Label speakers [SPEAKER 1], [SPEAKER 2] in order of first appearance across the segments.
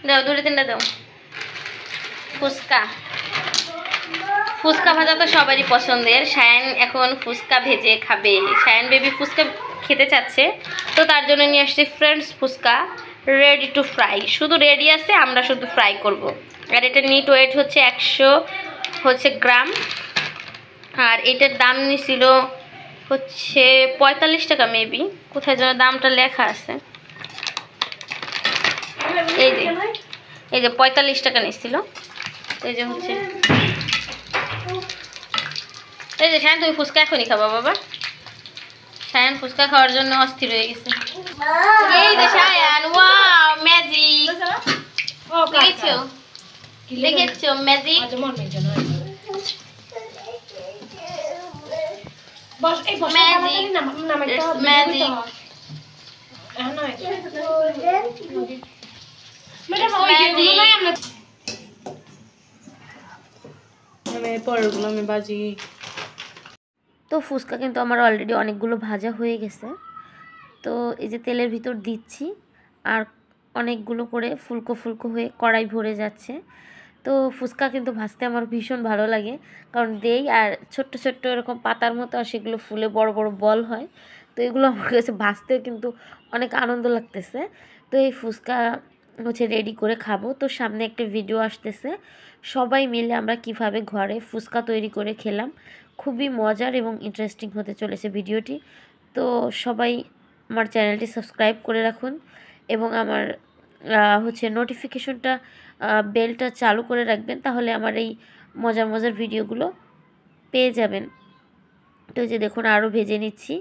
[SPEAKER 1] দাও, দুটো তিনটা দাও। ফুচকা ফুচকা ভাজা তো সবারই পছন্দের। সায়ান এখন ফুচকা ভেজে খাবে। সায়ান বেবি ফুচকা খেতে চাচ্ছে, তো তার জন্য নিয়ে আসছি friends fuchka ready to fry. শুধু রেডি আছে, আমরা শুধু ফ্রাই করব। আর এটা নিট ওয়েট হচ্ছে 100 গ্রাম। আর এটার দাম নিছিল হচ্ছে 45 টাকা মেবি, কোথায় যেন দামটা লেখা আছে। এই যে 45 টাকা নিছিল। এই যে হচ্ছে, এই যে সায়ন তুমি ফুচকা এখনই খাবা বাবা। সায়ন ফুচকা খাওয়ার জন্য অস্থির হয়ে গেছে। এই যে সায়ন, ওয়াও ম্যাজিক দেখেছো, দেখেছো ম্যাজিক। ম্যাজিক তো ফুচকা কিন্তু আমার অলরেডি অনেকগুলো ভাজা হয়ে গেছে। তো এই যে তেলের ভিতর দিচ্ছি, আর অনেকগুলো করে ফুলকো ফুলকো হয়ে কড়াই ভরে যাচ্ছে। তো ফুচকা কিন্তু ভাজতে আমার ভীষণ ভালো লাগে, কারণ দেই আর ছোট্ট ছোট্ট এরকম পাতার মতো, আর সেগুলো ফুলে বড় বড় বল হয়। তো এগুলো আমার কাছে ভাজতেও কিন্তু অনেক আনন্দ লাগতেছে। তো এই ফুচকা হচ্ছে রেডি করে খাবো। তো সামনে একটা ভিডিও আসতেছে, সবাই মিলে আমরা কিভাবে ঘরে ফুচকা তৈরি করে খেলাম। খুবই মজার এবং ইন্টারেস্টিং হতে চলেছে ভিডিওটি। তো সবাই আমার চ্যানেলটি সাবস্ক্রাইব করে রাখুন এবং আমার হচ্ছে নোটিফিকেশনটা বেলটা চালু করে রাখবেন, তাহলে আমার এই মজার মজার ভিডিওগুলো পেয়ে যাবেন। তো এই যে দেখুন আরও ভেজে নিচ্ছি।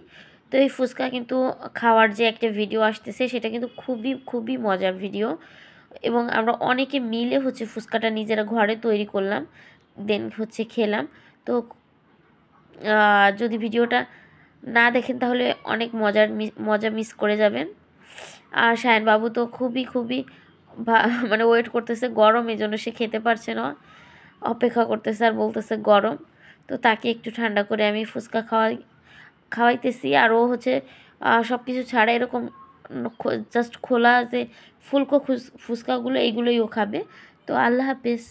[SPEAKER 1] তো এই ফুচকা কিন্তু খাওয়ার যে একটা ভিডিও আসতেছে, সেটা কিন্তু খুবই খুবই মজার ভিডিও, এবং আমরা অনেকে মিলে হচ্ছে ফুচকাটা নিজেরা ঘরে তৈরি করলাম, দেন হচ্ছে খেলাম। তো যদি ভিডিওটা না দেখেন তাহলে অনেক মজা মিস করে যাবেন। আর সায়ন বাবু তো খুবই খুবই মানে ওয়েট করতেছে, গরম, এই জন্য সে খেতে পারছে না, অপেক্ষা করতেছে আর বলতেছে গরম। তো তাকে একটু ঠান্ডা করে আমি ফুচকা খাওয়াইতেছি। আর ও হচ্ছে সব কিছু ছাড়া এরকম জাস্ট খোলা যে ফুলকো ফুচকাগুলো, এইগুলোই ও খাবে। তো আল্লাহ হাফেজ।